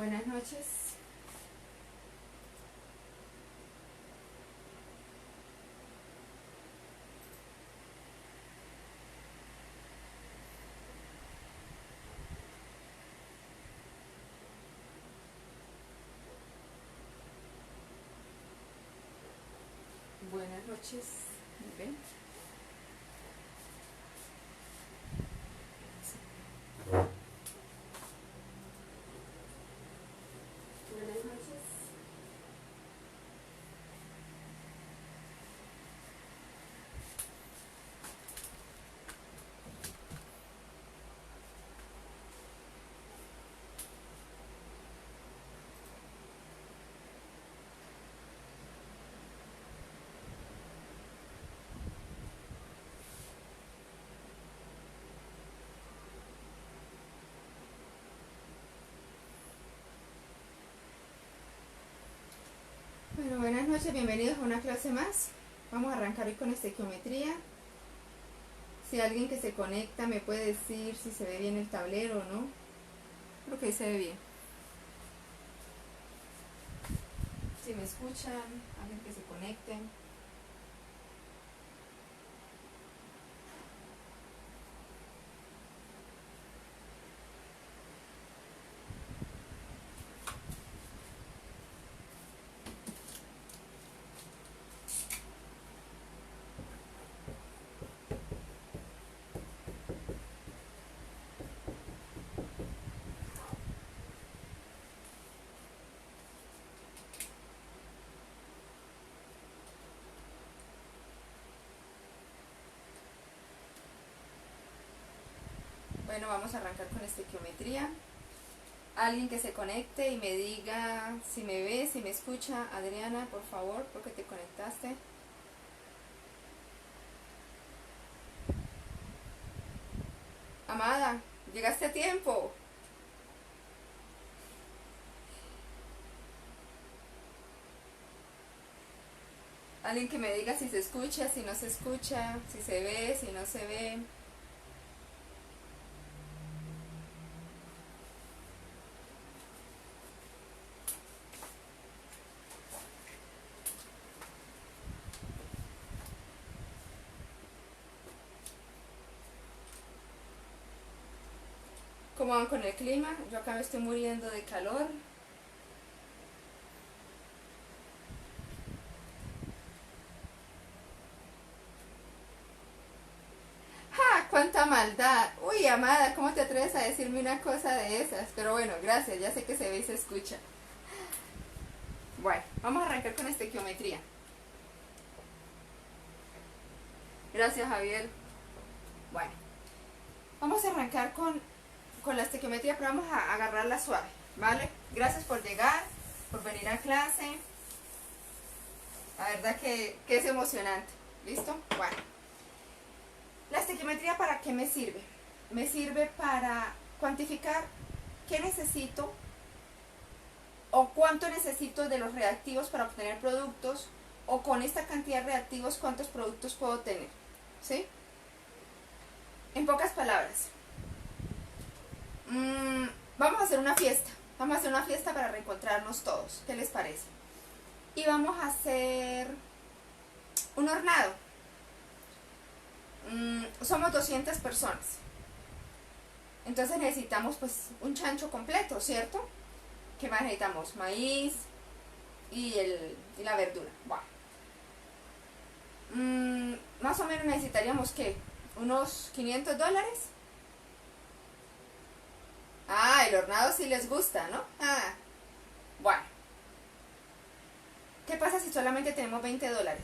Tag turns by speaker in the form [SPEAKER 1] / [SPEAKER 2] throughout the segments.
[SPEAKER 1] Buenas noches. Buenas noches. Muy bien. Buenas noches. Bueno, buenas noches, bienvenidos a una clase más. Vamos a arrancar hoy con estequiometría. Si alguien que se conecta me puede decir si se ve bien el tablero o no. Creo que ahí se ve bien. Si me escuchan, alguien que se conecte. Bueno, vamos a arrancar con estequiometría. Alguien que se conecte y me diga si me ve, si me escucha. Adriana, por favor, porque te conectaste. Amada, llegaste a tiempo. Alguien que me diga si se escucha, si no se escucha, si se ve, si no se ve. ¿Cómo van con el clima? Yo acá me estoy muriendo de calor. ¡Ja! ¡Cuánta maldad! Uy, amada, ¿cómo te atreves a decirme una cosa de esas? Pero bueno, gracias, ya sé que se ve y se escucha. Bueno, vamos a arrancar con estequiometría. Gracias, Javier. Bueno, vamos a arrancar con la estequiometría, pero vamos a agarrarla suave, ¿vale? Gracias por llegar, por venir a clase. La verdad que es emocionante. ¿Listo? Bueno. ¿La estequiometría para qué me sirve? Me sirve para cuantificar qué necesito o cuánto necesito de los reactivos para obtener productos, o con esta cantidad de reactivos cuántos productos puedo tener. ¿Sí? En pocas palabras, vamos a hacer una fiesta. Vamos a hacer una fiesta para reencontrarnos todos. ¿Qué les parece? Y vamos a hacer un hornado. Somos 200 personas. Entonces necesitamos pues un chancho completo, ¿cierto? ¿Qué más necesitamos? Maíz y la verdura. Bueno. Más o menos necesitaríamos ¿qué? Unos $500. Ah, el hornado sí les gusta, ¿no? Ah, bueno. ¿Qué pasa si solamente tenemos $20?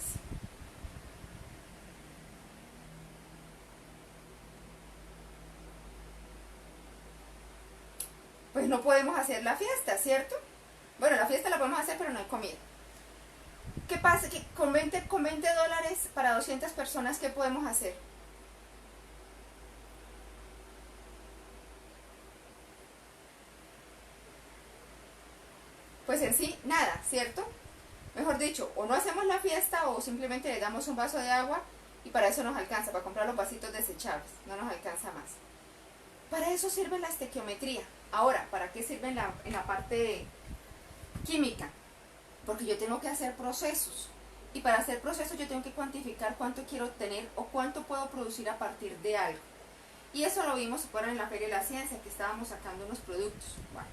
[SPEAKER 1] Pues no podemos hacer la fiesta, ¿cierto? Bueno, la fiesta la podemos hacer, pero no hay comida. ¿Qué pasa? Que con $20 para 200 personas, ¿qué podemos hacer? Pues en sí, nada, ¿cierto? Mejor dicho, o no hacemos la fiesta o simplemente le damos un vaso de agua y para eso nos alcanza, para comprar los vasitos desechables, no nos alcanza más. Para eso sirve la estequiometría, Ahora, ¿para qué sirve en la parte química? Porque yo tengo que hacer procesos. Y para hacer procesos yo tengo que cuantificar cuánto quiero obtener o cuánto puedo producir a partir de algo. Y eso lo vimos en la Feria de la Ciencia, que estábamos sacando unos productos. Bueno,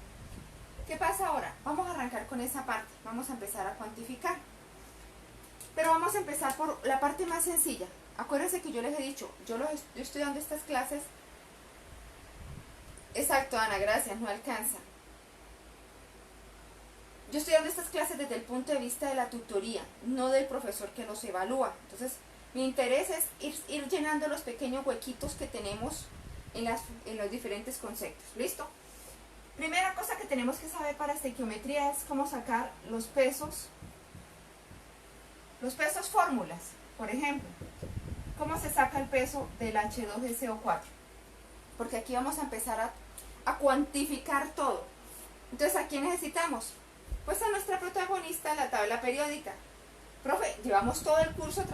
[SPEAKER 1] ¿qué pasa ahora? Vamos a arrancar con esa parte. Vamos a empezar a cuantificar. Pero vamos a empezar por la parte más sencilla. Acuérdense que yo les he dicho, yo estoy dando estas clases. Exacto, Ana, gracias, no alcanza. Yo estoy dando estas clases desde el punto de vista de la tutoría, no del profesor que nos evalúa. Entonces, mi interés es ir llenando los pequeños huequitos que tenemos en los diferentes conceptos. ¿Listo? Primera cosa que tenemos que saber para estequiometría es cómo sacar los pesos fórmulas. Por ejemplo, cómo se saca el peso del H2SO4. Porque aquí vamos a empezar a cuantificar todo. Entonces, ¿a quién necesitamos? Pues a nuestra protagonista, la tabla periódica. Profe, llevamos todo el curso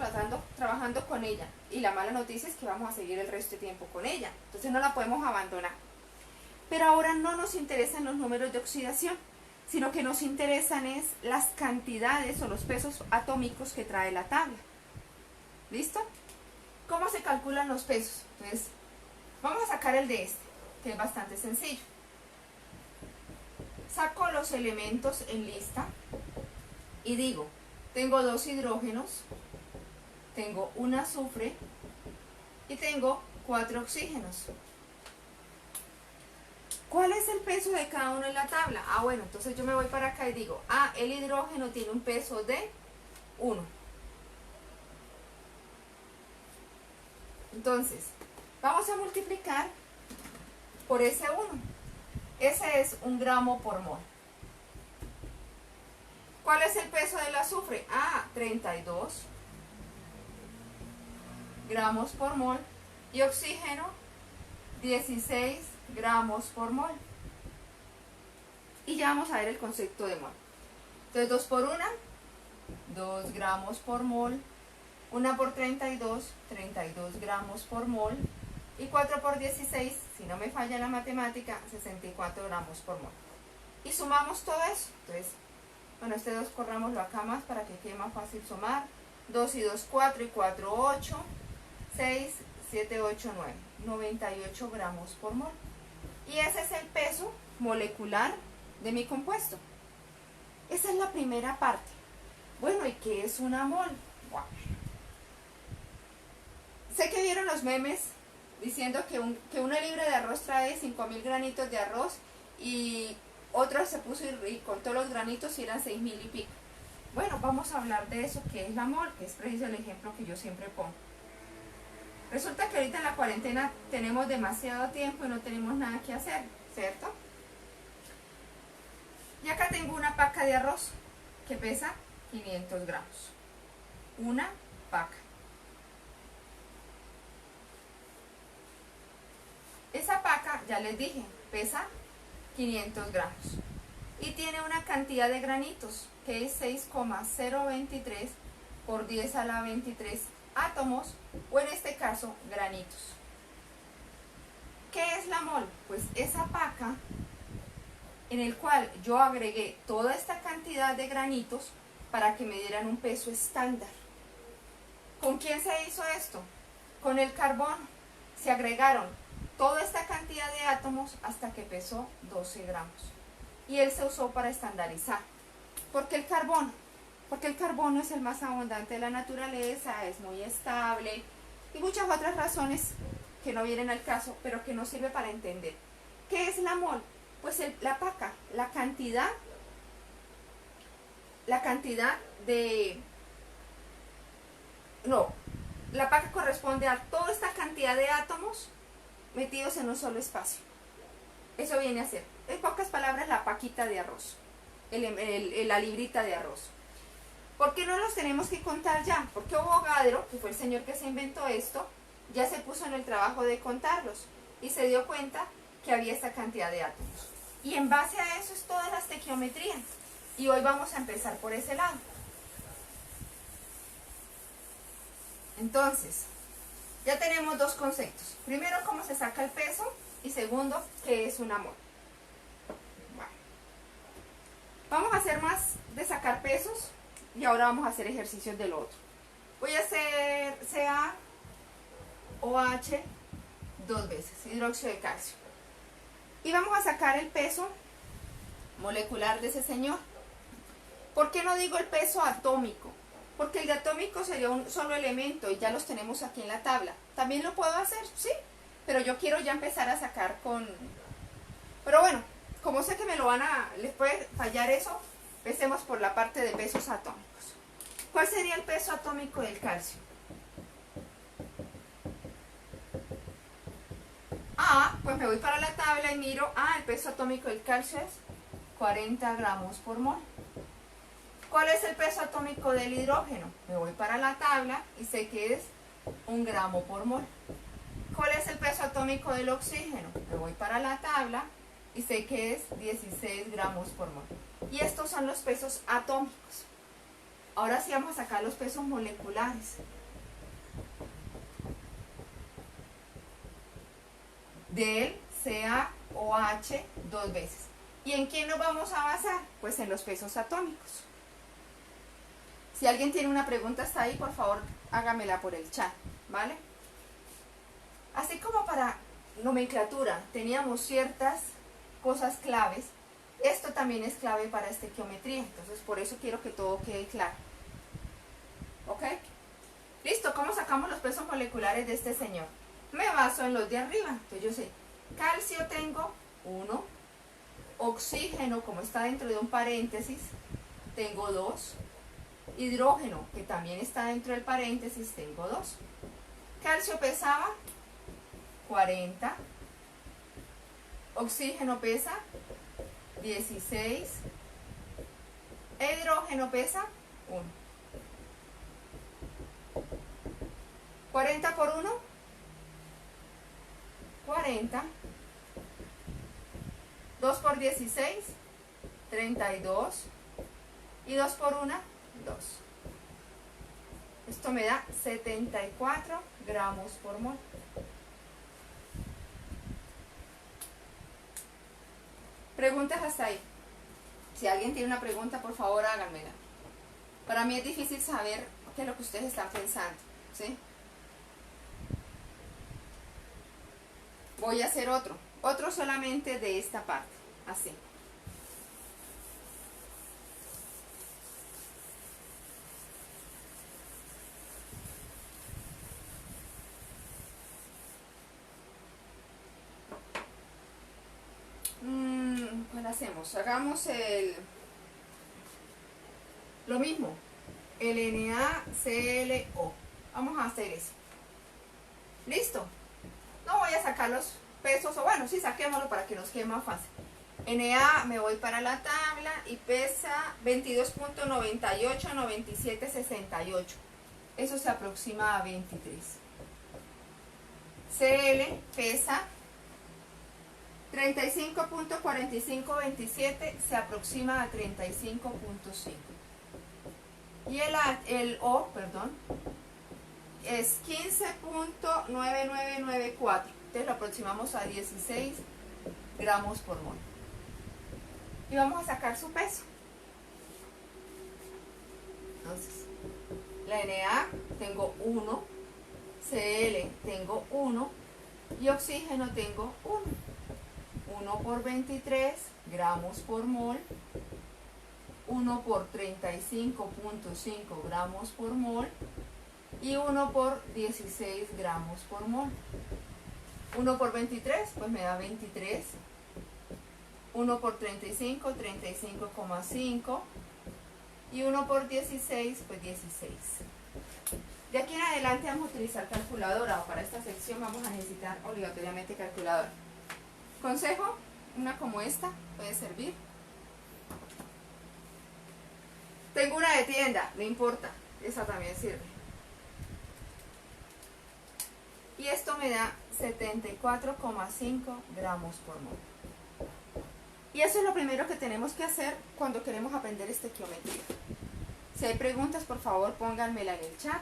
[SPEAKER 1] trabajando con ella, y la mala noticia es que vamos a seguir el resto de tiempo con ella, entonces no la podemos abandonar. Pero ahora no nos interesan los números de oxidación, sino que nos interesan es las cantidades o los pesos atómicos que trae la tabla. ¿Listo? ¿Cómo se calculan los pesos? Entonces, vamos a sacar el de este, que es bastante sencillo. Saco los elementos en lista y digo, tengo 2 hidrógenos, tengo un azufre y tengo 4 oxígenos. ¿Cuál es el peso de cada uno en la tabla? Bueno, entonces yo me voy para acá y digo, el hidrógeno tiene un peso de 1. Entonces, vamos a multiplicar por ese 1. Ese es 1 gramo por mol. ¿Cuál es el peso del azufre? 32 gramos por mol. Y oxígeno, 16 gramos por mol. Y ya vamos a ver el concepto de mol. Entonces 2 por 1, 2 gramos por mol. 1 por 32, 32 gramos por mol. Y 4 por 16, si no me falla la matemática, 64 gramos por mol. Y sumamos todo eso. Entonces, bueno, este 2 corrámoslo acá más para que quede más fácil sumar. 2 y 2, 4 y 4, 8. 6, 7, 8, 9. 98 gramos por mol. Y ese es el peso molecular de mi compuesto. Esa es la primera parte. Bueno, ¿y qué es una mol? Wow. Sé que vieron los memes diciendo que una libra de arroz trae 5.000 granitos de arroz, y otro se puso y contó los granitos y eran 6.000 y pico. Bueno, vamos a hablar de eso, que es la mol, que es preciso el ejemplo que yo siempre pongo. Resulta que ahorita en la cuarentena tenemos demasiado tiempo y no tenemos nada que hacer, ¿cierto? Y acá tengo una paca de arroz que pesa 500 gramos. Una paca. Esa paca, ya les dije, pesa 500 gramos. Y tiene una cantidad de granitos, que es 6,023 por 10 a la 23 átomos, o en este caso, granitos. ¿Qué es la mol? Pues esa paca en el cual yo agregué toda esta cantidad de granitos para que me dieran un peso estándar. ¿Con quién se hizo esto? Con el carbón. Se agregaron toda esta cantidad de átomos hasta que pesó 12 gramos. Y él se usó para estandarizar. ¿Por qué el carbón? Porque el carbono es el más abundante de la naturaleza, es muy estable y muchas otras razones que no vienen al caso, pero que nos sirve para entender. ¿Qué es la mol? Pues la paca, la cantidad de... No, la paca corresponde a toda esta cantidad de átomos metidos en un solo espacio. Eso viene a ser, en pocas palabras, la paquita de arroz, la librita de arroz. ¿Por qué no los tenemos que contar ya? Porque Avogadro, que fue el señor que se inventó esto, ya se puso en el trabajo de contarlos y se dio cuenta que había esta cantidad de átomos. Y en base a eso es toda la estequiometría. Y hoy vamos a empezar por ese lado. Entonces, ya tenemos dos conceptos. Primero, cómo se saca el peso, y segundo, qué es una mol. hacer más de sacar pesos y ahora vamos a hacer ejercicios del otro. Voy a hacer CaOH 2 veces, hidróxido de calcio. Y vamos a sacar el peso molecular de ese señor. ¿Por qué no digo el peso atómico? Porque el de atómico sería un solo elemento y ya los tenemos aquí en la tabla. ¿También lo puedo hacer? Sí, pero yo quiero ya empezar a sacar con... Pero bueno, como sé que les puede fallar eso, empecemos por la parte de pesos atómicos. ¿Cuál sería el peso atómico del calcio? Pues me voy para la tabla y miro, el peso atómico del calcio es 40 gramos por mol. ¿Cuál es el peso atómico del hidrógeno? Me voy para la tabla y sé que es 1 gramo por mol. ¿Cuál es el peso atómico del oxígeno? Me voy para la tabla y sé que es 16 gramos por mol. Y estos son los pesos atómicos. Ahora sí vamos a sacar los pesos moleculares. Del CaOH 2 veces. ¿Y en quién nos vamos a basar? Pues en los pesos atómicos. Si alguien tiene una pregunta hasta ahí, por favor, hágamela por el chat, ¿vale? Así como para nomenclatura teníamos ciertas cosas claves, esto también es clave para estequiometría, entonces por eso quiero que todo quede claro. ¿Ok? Listo, ¿cómo sacamos los pesos moleculares de este señor? Me baso en los de arriba, entonces yo sé, calcio tengo 1, oxígeno, como está dentro de un paréntesis, tengo 2, hidrógeno, que también está dentro del paréntesis, tengo 2. Calcio pesaba 40, oxígeno pesa 16, hidrógeno pesa 1. 40 por 1, 40. 2 por 16, 32. Y 2 por 1, 2. Esto me da 74 gramos por mol. Preguntas hasta ahí. Si alguien tiene una pregunta, por favor háganmela. Para mí es difícil saber qué es lo que ustedes están pensando, ¿sí? Voy a hacer otro solamente de esta parte, así. ¿Cuál hacemos? Hagamos lo mismo, el NaClO. Vamos a hacer eso. ¿Listo? No voy a sacar los pesos, o bueno, sí, saquémoslo para que nos quede más fácil. Na, me voy para la tabla y pesa 22.98, 97, 68. Eso se aproxima a 23. Cl pesa 35.4527, se aproxima a 35.5. Y el O, perdón, es 15.9994. Entonces lo aproximamos a 16 gramos por mol. Y vamos a sacar su peso. Entonces, la Na tengo 1, Cl tengo 1 y oxígeno tengo 1. 1 por 23 gramos por mol, 1 por 35.5 gramos por mol y 1 por 16 gramos por mol. 1 por 23, pues me da 23. 1 por 35, 35,5. Y 1 por 16, pues 16. De aquí en adelante vamos a utilizar calculadora, o para esta sección vamos a necesitar obligatoriamente calculadora. Consejo, una como esta puede servir. Tengo una de tienda, no importa, esa también sirve. Y esto me da 74,5 gramos por mol. Y eso es lo primero que tenemos que hacer cuando queremos aprender estequiometría. Si hay preguntas, por favor, pónganmela en el chat.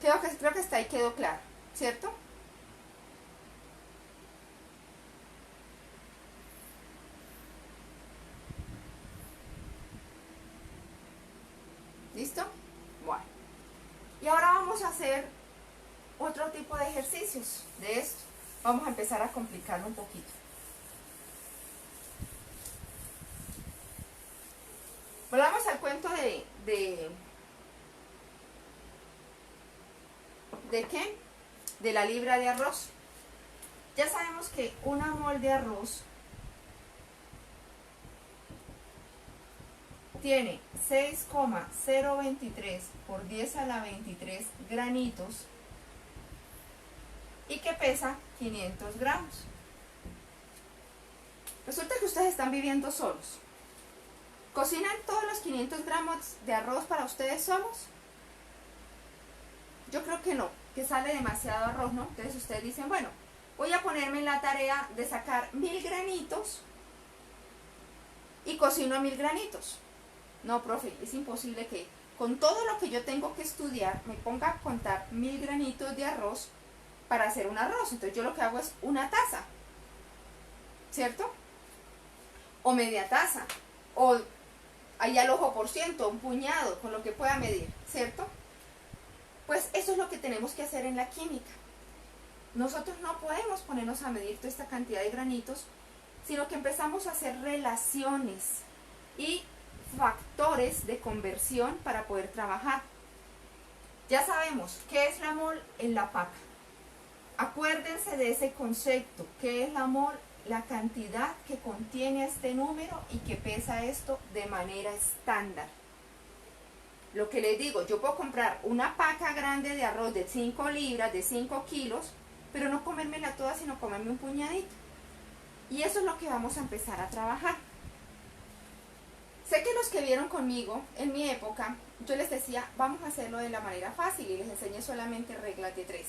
[SPEAKER 1] Creo que hasta ahí quedó claro, ¿cierto? vamos a hacer otro tipo de ejercicios de esto. Vamos a empezar a complicarlo un poquito. Volvamos al cuento ¿de qué? De la libra de arroz. Ya sabemos que una mol de arroz tiene 6,023 por 10 a la 23 granitos y que pesa 500 gramos. Resulta que ustedes están viviendo solos. ¿Cocinan todos los 500 gramos de arroz para ustedes solos? Yo creo que no, que sale demasiado arroz, ¿no? Entonces ustedes dicen, bueno, voy a ponerme en la tarea de sacar 1000 granitos y cocino a 1000 granitos. No, profe, es imposible que con todo lo que yo tengo que estudiar me ponga a contar 1000 granitos de arroz para hacer un arroz. Entonces yo lo que hago es una taza, ¿cierto? O media taza, o ahí al ojo por ciento, un puñado, con lo que pueda medir, ¿cierto? Pues eso es lo que tenemos que hacer en la química. Nosotros no podemos ponernos a medir toda esta cantidad de granitos, sino que empezamos a hacer relaciones y factores de conversión para poder trabajar. Ya sabemos qué es la mol en la paca. Acuérdense de ese concepto, qué es la mol, la cantidad que contiene este número y que pesa esto de manera estándar. Lo que les digo, yo puedo comprar una paca grande de arroz de 5 libras, de 5 kilos, pero no comérmela toda, sino comerme un puñadito. Y eso es lo que vamos a empezar a trabajar. Sé que los que vieron conmigo en mi época, yo les decía, vamos a hacerlo de la manera fácil y les enseñé solamente reglas de 3.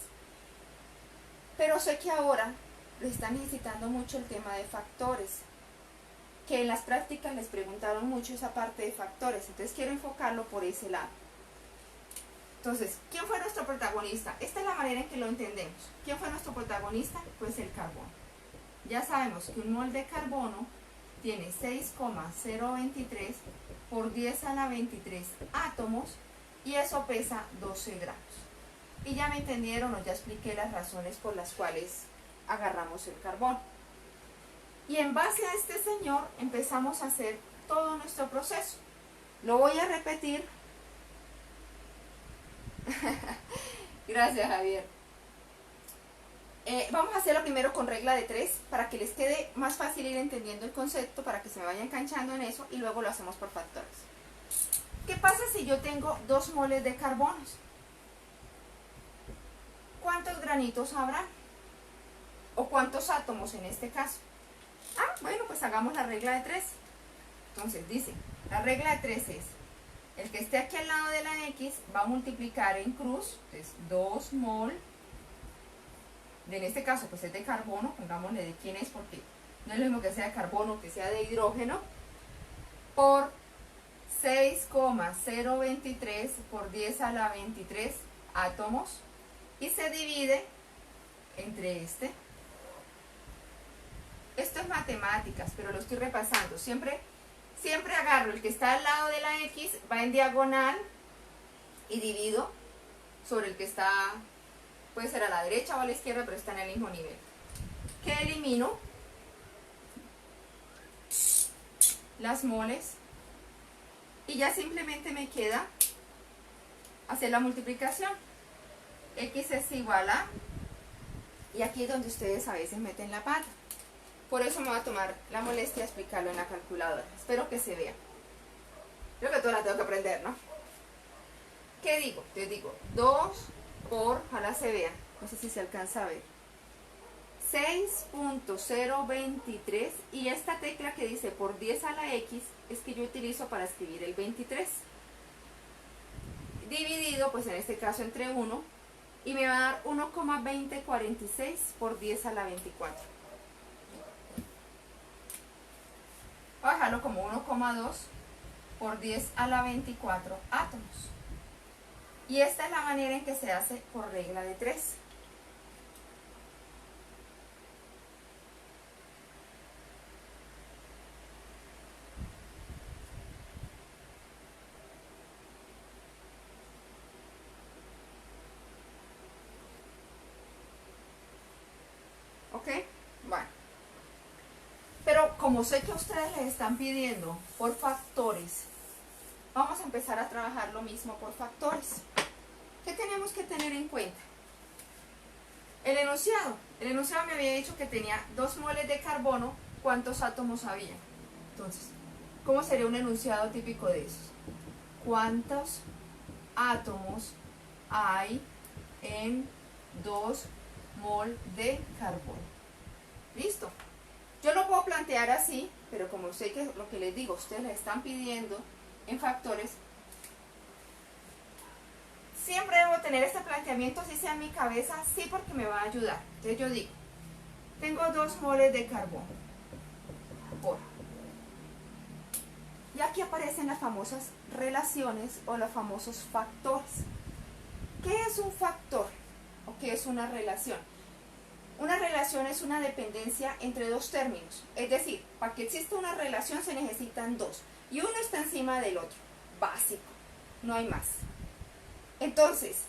[SPEAKER 1] Pero sé que ahora les están necesitando mucho el tema de factores, que en las prácticas les preguntaron mucho esa parte de factores, entonces quiero enfocarlo por ese lado. Entonces, ¿quién fue nuestro protagonista? Esta es la manera en que lo entendemos. ¿Quién fue nuestro protagonista? Pues el carbono. Ya sabemos que un mol de carbono tiene 6,023 por 10 a la 23 átomos y eso pesa 12 gramos. Y ya me entendieron o ya expliqué las razones por las cuales agarramos el carbono. Y en base a este señor empezamos a hacer todo nuestro proceso. Lo voy a repetir. Gracias, Javier. Vamos a hacerlo primero con regla de 3 para que les quede más fácil ir entendiendo el concepto, para que se me vayan enganchando en eso y luego lo hacemos por factores. ¿Qué pasa si yo tengo 2 moles de carbonos? ¿Cuántos granitos habrá? ¿O cuántos átomos en este caso? Ah, bueno, pues hagamos la regla de 3. Entonces dice, la regla de 3 es, el que esté aquí al lado de la X va a multiplicar en cruz, entonces 2 mol, en este caso pues es de carbono, pongámosle de quién es porque no es lo mismo que sea de carbono que sea de hidrógeno, por 6,023 por 10 a la 23 átomos y se divide entre este. Esto es matemáticas, pero lo estoy repasando. Siempre agarro el que está al lado de la X, va en diagonal y divido sobre el que está, puede ser a la derecha o a la izquierda, pero está en el mismo nivel. ¿Qué elimino? Las moles. Y ya simplemente me queda hacer la multiplicación. X es igual a, y aquí es donde ustedes a veces meten la pata. Por eso me voy a tomar la molestia de explicarlo en la calculadora. Espero que se vea. Creo que todas las tengo que aprender, ¿no? ¿Qué digo? Te digo 2 por, ojalá se vea, no sé si se alcanza a ver, 6.023 y esta tecla que dice por 10 a la X es que yo utilizo para escribir el 23. Dividido, pues en este caso entre 1 y me va a dar 1,2046 por 10 a la 24. Voy a dejarlo como 1,2 por 10 a la 24 átomos. Y esta es la manera en que se hace por regla de 3. como sé que ustedes les están pidiendo por factores, vamos a empezar a trabajar lo mismo por factores. ¿Qué tenemos que tener en cuenta? El enunciado. El enunciado me había dicho que tenía 2 moles de carbono. ¿Cuántos átomos había? Entonces, ¿cómo sería un enunciado típico de esos? ¿Cuántos átomos hay en 2 mol de carbono? ¿Listo? Yo lo puedo plantear así, pero como sé que lo que les digo, ustedes le están pidiendo en factores, siempre debo tener este planteamiento, así sea en mi cabeza, sí, porque me va a ayudar. Entonces yo digo, tengo 2 moles de carbono por. Y aquí aparecen las famosas relaciones o los famosos factores. ¿Qué es un factor? ¿O qué es una relación? Una relación es una dependencia entre 2 términos. Es decir, para que exista una relación se necesitan 2. Y uno está encima del otro. Básico. No hay más. Entonces,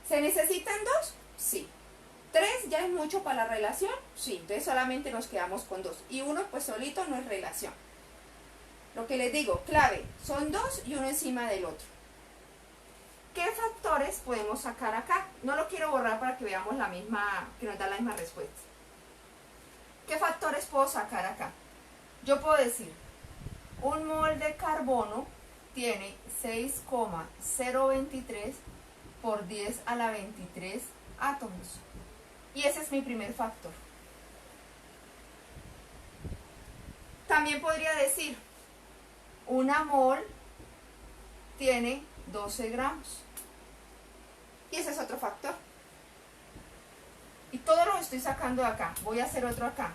[SPEAKER 1] ¿se necesitan 2? Sí. 3 ya es mucho para la relación. Sí. Entonces solamente nos quedamos con 2. Y uno pues solito no es relación. Lo que les digo, clave, son 2 y uno encima del otro. ¿Qué factores podemos sacar acá? No lo quiero borrar para que veamos la misma, que nos da la misma respuesta. ¿Qué factores puedo sacar acá? Yo puedo decir, un mol de carbono tiene 6,023 por 10 a la 23 átomos. Y ese es mi primer factor. También podría decir, una mol tiene 12 gramos. Y ese es otro factor. Y todo lo estoy sacando de acá. Voy a hacer otro acá.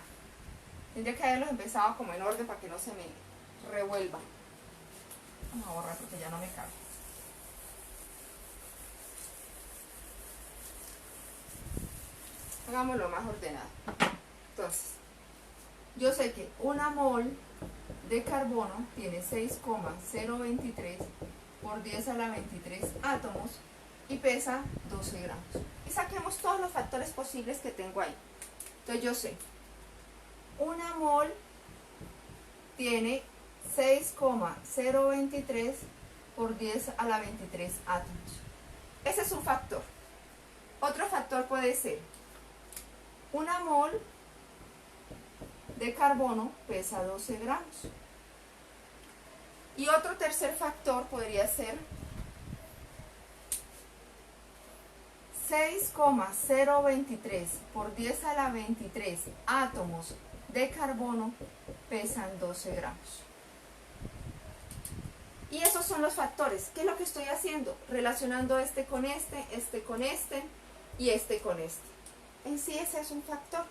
[SPEAKER 1] Tendría que haberlos empezado como en orden para que no se me revuelva. Vamos a borrar porque ya no me cabe. Hagámoslo más ordenado. Entonces, yo sé que una mol de carbono tiene 6,023 por 10 a la 23 átomos y pesa 12 gramos. Y saquemos todos los factores posibles que tengo ahí. Entonces yo sé, una mol tiene 6,023 por 10 a la 23 átomos. Ese es un factor. Otro factor puede ser, una mol de carbono pesa 12 gramos. Y otro tercer factor podría ser 6,023 por 10 a la 23 átomos de carbono pesan 12 gramos. Y esos son los factores. ¿Qué es lo que estoy haciendo? Relacionando este con este y este con este. En sí ese es un factor.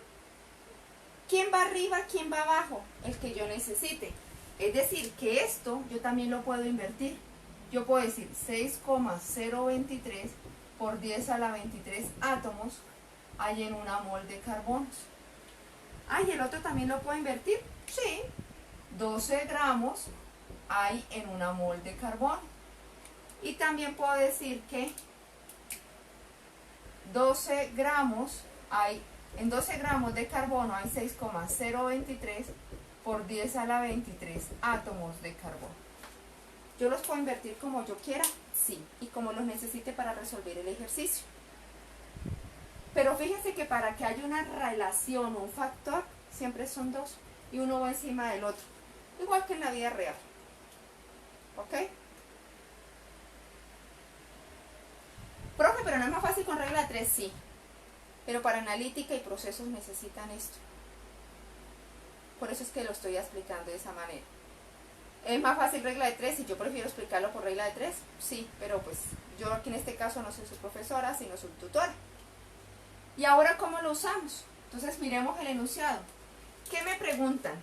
[SPEAKER 1] ¿Quién va arriba? ¿Quién va abajo? El que yo necesite. Es decir, que esto yo también lo puedo invertir. Yo puedo decir 6,023 por 10 a la 23 átomos hay en una mol de carbonos. ¿Y el otro también lo puedo invertir? Sí. 12 gramos hay en una mol de carbono. Y también puedo decir que 12 gramos hay, en 12 gramos de carbono hay 6,023 por 10 a la 23 átomos de carbono. ¿Yo los puedo invertir como yo quiera? Sí, y como los necesite para resolver el ejercicio. Pero fíjense que para que haya una relación o un factor, siempre son 2 y uno va encima del otro. Igual que en la vida real. ¿Ok? Profe, pero no es más fácil con regla 3, sí. Pero para analítica y procesos necesitan esto. Por eso es que lo estoy explicando de esa manera. ¿Es más fácil regla de 3 y yo prefiero explicarlo por regla de 3? Sí, pero pues yo aquí en este caso no soy su profesora, sino su tutora. ¿Y ahora cómo lo usamos? Entonces miremos el enunciado. ¿Qué me preguntan?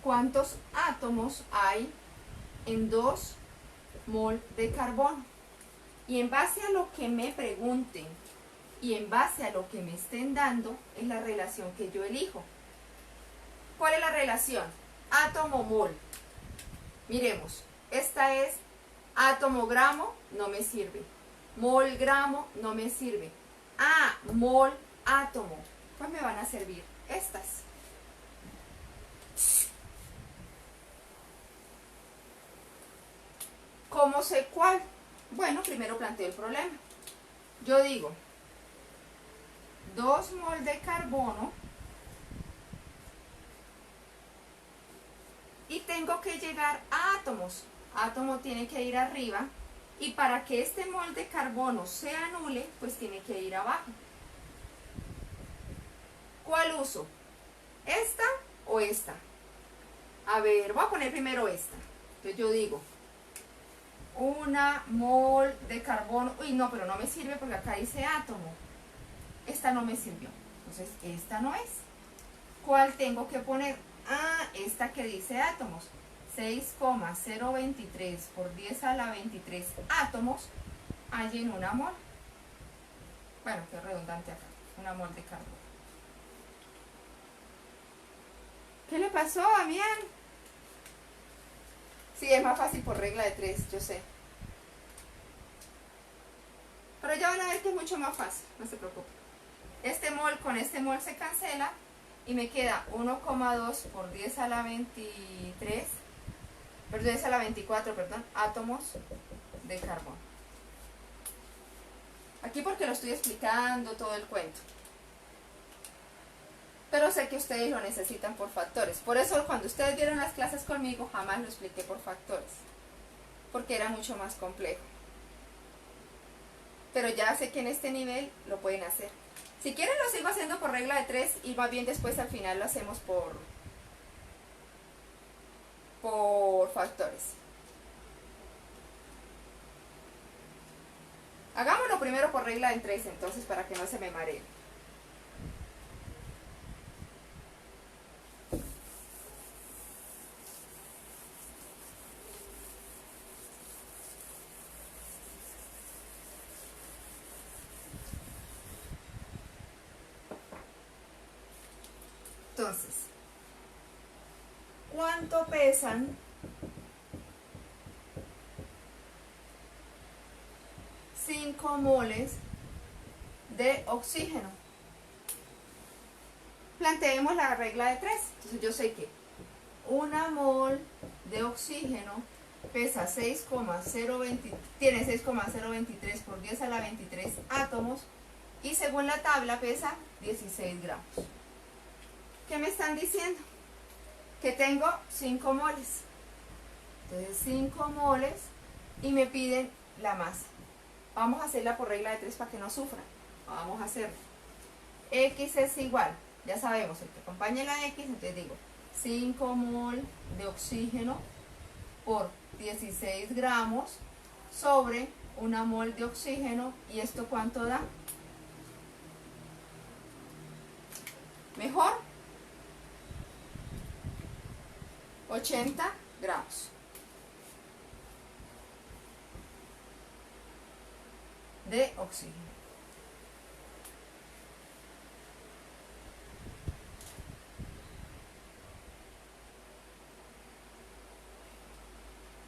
[SPEAKER 1] ¿Cuántos átomos hay en 2 mol de carbono? Y en base a lo que me pregunten y en base a lo que me estén dando es la relación que yo elijo. ¿Cuál es la relación? Átomo-mol. Miremos, esta es átomo-gramo, no me sirve. Mol-gramo, no me sirve. Mol-átomo, pues me van a servir estas. ¿Cómo sé cuál? Bueno, primero planteo el problema. Yo digo, 2 mol de carbono y tengo que llegar a átomos. Átomo tiene que ir arriba y para que este mol de carbono se anule, pues tiene que ir abajo. ¿Cuál uso? ¿Esta o esta? A ver, voy a poner primero esta. Entonces yo digo, 1 mol de carbono. Uy, no, pero no me sirve porque acá dice átomo. Esta no me sirvió. Entonces, esta no es. ¿Cuál tengo que poner? Ah, esta que dice átomos. 6,023 por 10 a la 23 átomos hay en una mol. Bueno, qué redundante acá. Una mol de carbono. ¿Qué le pasó a Damián? Sí, es más fácil por regla de 3, yo sé. Pero ya van a ver que es mucho más fácil, no se preocupen. Este mol con este mol se cancela y me queda 1,2 por 10 a la 23, perdón, 10 a la 24, perdón, átomos de carbono. Aquí porque lo estoy explicando todo el cuento. Pero sé que ustedes lo necesitan por factores. Por eso cuando ustedes vieron las clases conmigo jamás lo expliqué por factores. Porque era mucho más complejo. Pero ya sé que en este nivel lo pueden hacer. Si quieren lo sigo haciendo por regla de 3 y más bien después al final lo hacemos por factores. Hagámoslo primero por regla de 3 entonces para que no se me maree. Entonces, ¿cuánto pesan 5 moles de oxígeno? Planteemos la regla de 3. Entonces yo sé que 1 mol de oxígeno pesa 6,020, tiene 6,023 por 10 a la 23 átomos y según la tabla pesa 16 gramos. ¿Qué me están diciendo? Que tengo 5 moles. Entonces 5 moles y me piden la masa. Vamos a hacerla por regla de 3 para que no sufran. Vamos a hacerlo. X es igual, ya sabemos, el que acompaña la X, entonces digo 5 mol de oxígeno por 16 gramos sobre 1 mol de oxígeno. ¿Y esto cuánto da? ¿Mejor? 80 gramos de oxígeno.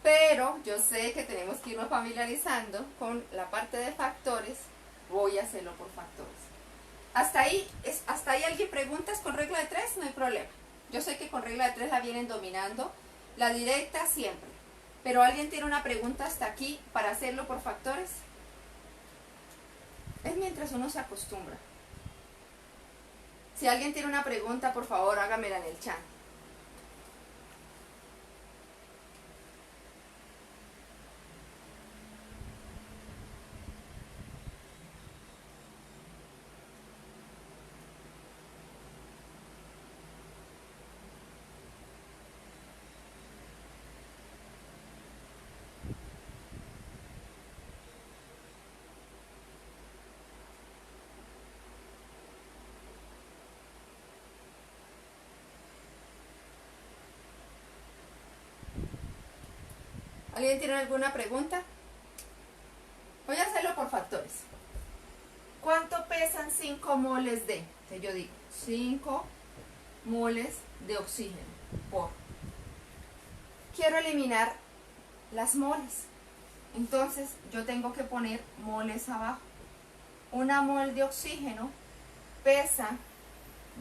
[SPEAKER 1] Pero yo sé que tenemos que irnos familiarizando con la parte de factores. Voy a hacerlo por factores. ¿Hasta ahí alguien preguntas con regla de 3? No hay problema. Yo sé que con regla de 3 la vienen dominando. La directa siempre. Pero ¿alguien tiene una pregunta hasta aquí para hacerlo por factores? Es mientras uno se acostumbra. Si alguien tiene una pregunta, por favor, hágamela en el chat. ¿Alguien tiene alguna pregunta? Voy a hacerlo por factores. ¿Cuánto pesan 5 moles de? Entonces yo digo 5 moles de oxígeno por. Quiero eliminar las moles. Entonces yo tengo que poner moles abajo. 1 mol de oxígeno pesa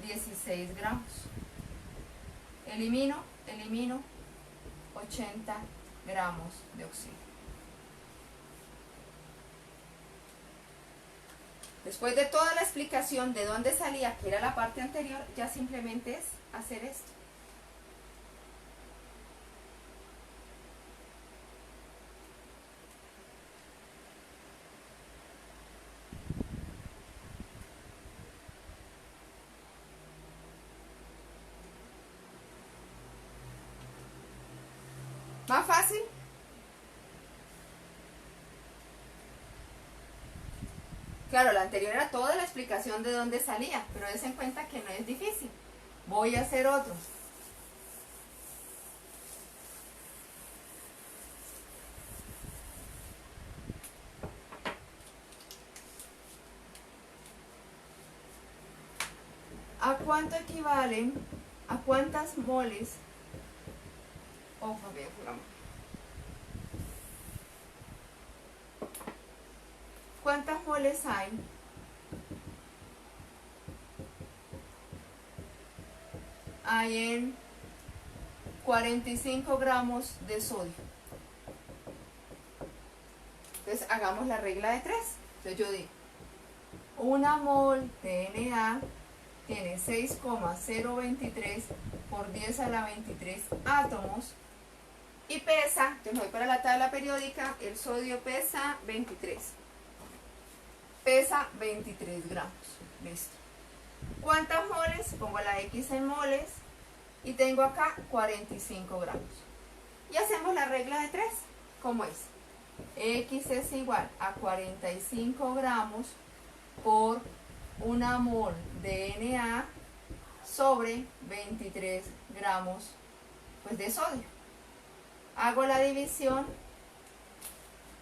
[SPEAKER 1] 16 gramos. Elimino 80 gramos de oxígeno. Después de toda la explicación de dónde salía, que era la parte anterior, ya simplemente es hacer esto. ¿Más fácil? Claro, la anterior era toda la explicación de dónde salía, pero des en cuenta que no es difícil. Voy a hacer otro. ¿A cuánto equivalen? ¿A cuántas moles? Ojo, bien, jugamos. ¿Cuántas moles hay en 45 gramos de sodio? Entonces hagamos la regla de 3. Entonces yo digo, una mol de Na tiene 6,023 por 10 a la 23 átomos y pesa, entonces me voy para la tabla periódica, el sodio pesa 23. Pesa 23 gramos. Listo. ¿Cuántas moles? Pongo la X en moles y tengo acá 45 gramos. Y hacemos la regla de 3. ¿Cómo es? X es igual a 45 gramos por una mol de Na sobre 23 gramos pues, de sodio. Hago la división.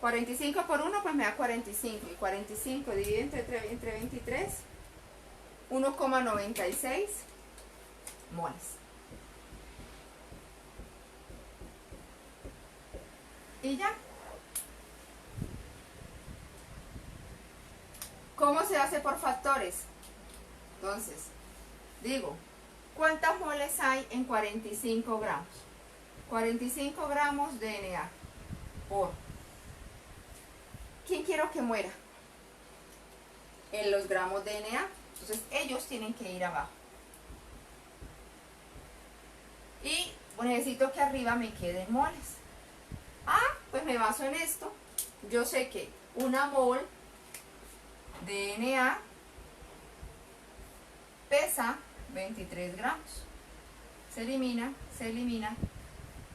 [SPEAKER 1] 45 por 1 pues me da 45. Y 45 dividido entre 23, 1,96 moles. Y ya. ¿Cómo se hace por factores? Entonces, digo, ¿cuántas moles hay en 45 gramos? 45 gramos de Na por... ¿Quién quiero que muera? En los gramos de Na. Entonces, ellos tienen que ir abajo. Y necesito que arriba me queden moles. Pues me baso en esto. Yo sé que una mol de Na pesa 23 gramos. Se elimina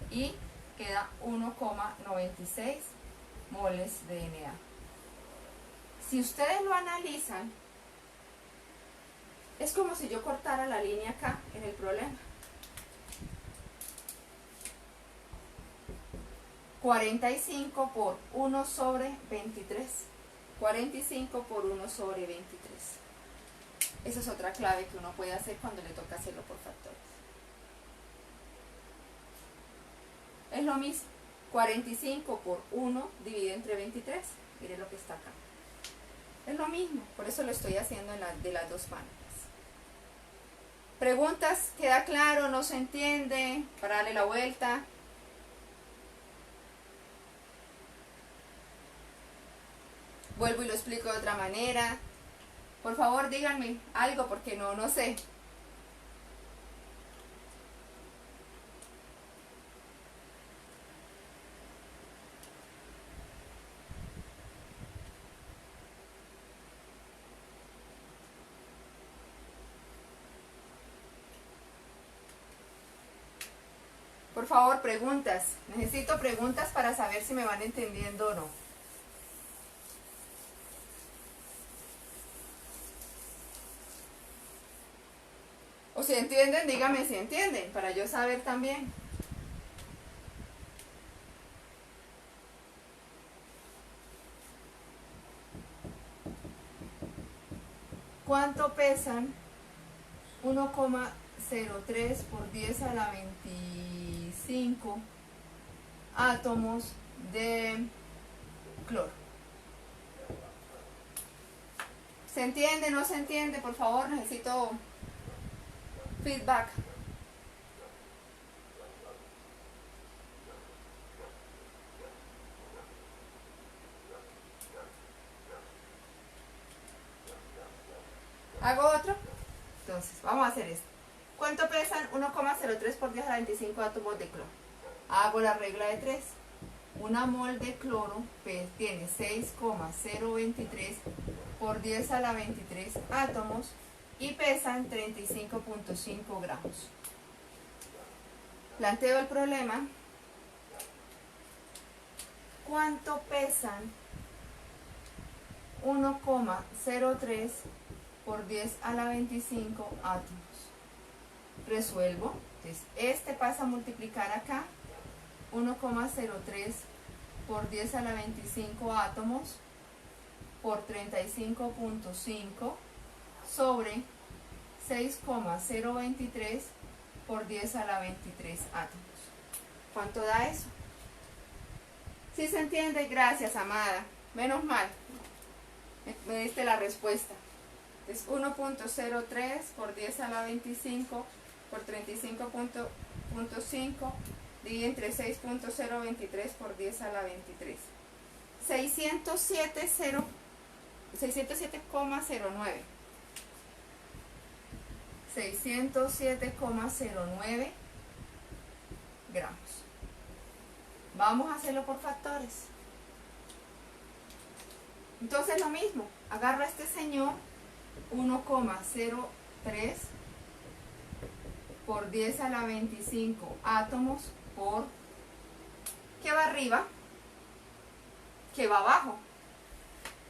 [SPEAKER 1] y queda 1,96 moles de Na. Si ustedes lo analizan, es como si yo cortara la línea acá en el problema. 45 por 1 sobre 23. 45 por 1 sobre 23. Esa es otra clave que uno puede hacer cuando le toca hacerlo por factores. Es lo mismo. 45 por 1 dividido entre 23. Miren lo que está acá. Es lo mismo. Por eso lo estoy haciendo de las dos maneras. ¿Preguntas? ¿Queda claro? ¿No se entiende? Para darle la vuelta. Vuelvo y lo explico de otra manera. Por favor, díganme algo porque no sé. Por favor, preguntas. Necesito preguntas para saber si me van entendiendo o no. O si entienden, díganme si entienden, para yo saber también. ¿Cuánto pesan 1,03 por 10 a la 25 átomos de cloro? ¿Se entiende? ¿No se entiende? Por favor, necesito feedback. Entonces, vamos a hacer esto. ¿Cuánto pesan 1,03 por 10 a la 25 átomos de cloro? Hago la regla de 3. Una mol de cloro tiene 6,023 por 10 a la 23 átomos y pesan 35.5 gramos. Planteo el problema. ¿Cuánto pesan 1,03 por 10 a la 25 átomos? Resuelvo. Entonces, este pasa a multiplicar acá. 1,03 por 10 a la 25 átomos por 35.5 sobre 6,023 por 10 a la 23 átomos. ¿Cuánto da eso? Si se entiende, gracias, amada. Menos mal. Me diste la respuesta. Es 1,03 por 10 a la 25 por 35.5 dividido entre 6,023 por 10 a la 23. 607,09. 607,09 gramos. Vamos a hacerlo por factores. Entonces lo mismo, agarro a este señor, 1,03 por 10 a la 25 átomos por, ¿qué va arriba? ¿Qué va abajo?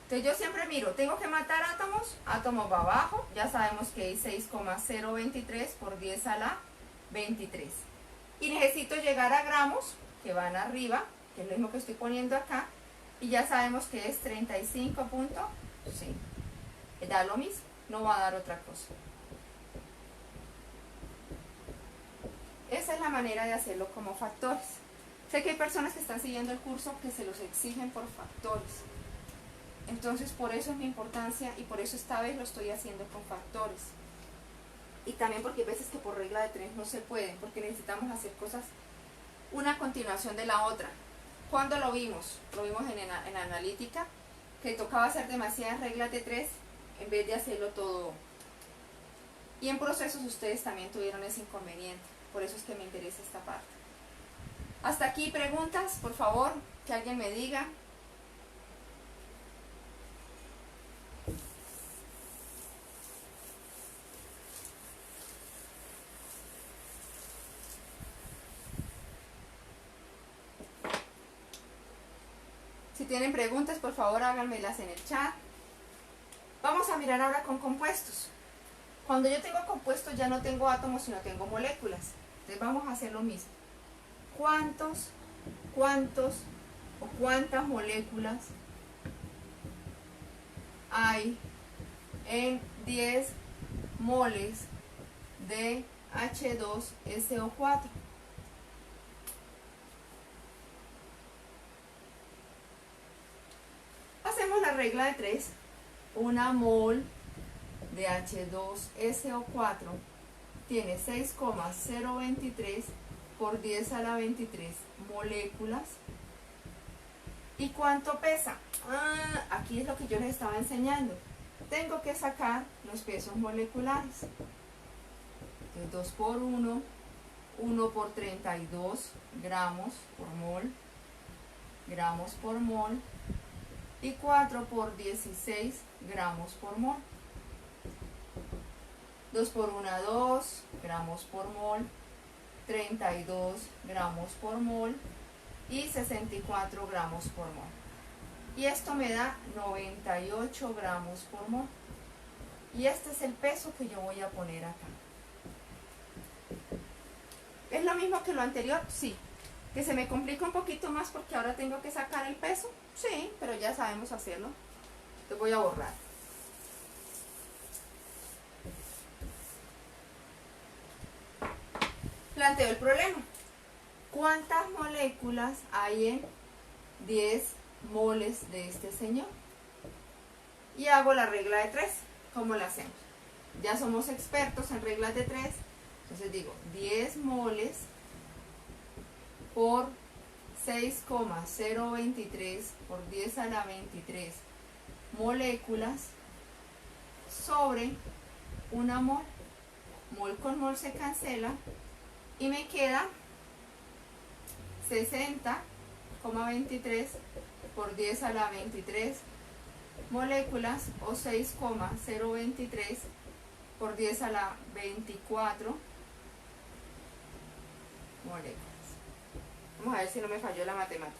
[SPEAKER 1] Entonces yo siempre miro, tengo que matar átomos, átomos va abajo, ya sabemos que es 6,023 por 10 a la 23. Y necesito llegar a gramos, que van arriba, que es lo mismo que estoy poniendo acá, y ya sabemos que es 35.5. Da lo mismo, no va a dar otra cosa. Esa es la manera de hacerlo como factores. Sé que hay personas que están siguiendo el curso que se los exigen por factores. Entonces, por eso es mi importancia y por eso esta vez lo estoy haciendo con factores. Y también porque hay veces que por regla de 3 no se pueden, porque necesitamos hacer cosas una a continuación de la otra. ¿Cuándo lo vimos? Lo vimos en analítica, que tocaba hacer demasiadas reglas de 3 en vez de hacerlo todo. Y en procesos ustedes también tuvieron ese inconveniente. Por eso es que me interesa esta parte. Hasta aquí preguntas, por favor, que alguien me diga. Si tienen preguntas, por favor háganmelas en el chat. Vamos a mirar ahora con compuestos. Cuando yo tengo compuestos ya no tengo átomos, sino tengo moléculas. Entonces vamos a hacer lo mismo. ¿Cuántas moléculas hay en 10 moles de H2SO4? Hacemos la regla de 3. Una mol de H2SO4 tiene 6,023 por 10 a la 23 moléculas. ¿Y cuánto pesa? Aquí es lo que yo les estaba enseñando. Tengo que sacar los pesos moleculares. Entonces 2 por 1, 1 por 32 gramos por mol, y 4 por 16 gramos por mol. 2 por 1, 2 gramos por mol, 32 gramos por mol y 64 gramos por mol. Y esto me da 98 gramos por mol. Y este es el peso que yo voy a poner acá. ¿Es lo mismo que lo anterior? Sí. ¿Que se me complica un poquito más porque ahora tengo que sacar el peso? Sí, pero ya sabemos hacerlo. Te voy a borrar. Planteo el problema. ¿Cuántas moléculas hay en 10 moles de este señor? Y hago la regla de 3. ¿Cómo la hacemos? Ya somos expertos en reglas de 3. Entonces digo 10 moles por 6,023 por 10 a la 23 moléculas sobre una mol. mol con mol se cancela y me queda 60,23 por 10 a la 23 moléculas o 6,023 por 10 a la 24 moléculas. Vamos a ver si no me falló la matemática.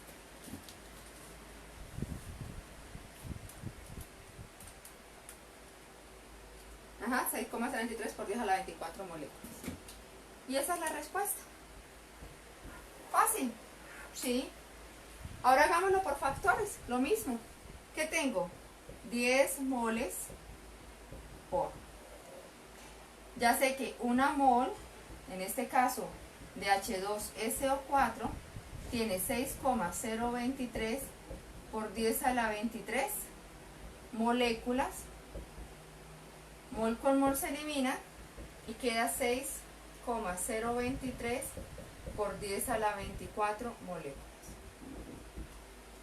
[SPEAKER 1] Ajá, 6,73 por 10 a la 24 moléculas. Y esa es la respuesta. Fácil, ¿sí? Ahora hagámoslo por factores, lo mismo. ¿Qué tengo? 10 moles por. Ya sé que una mol, en este caso de H2SO4, tiene 6,023 por 10 a la 23 moléculas. Mol con mol se elimina y queda 6,023 por 10 a la 24 moléculas.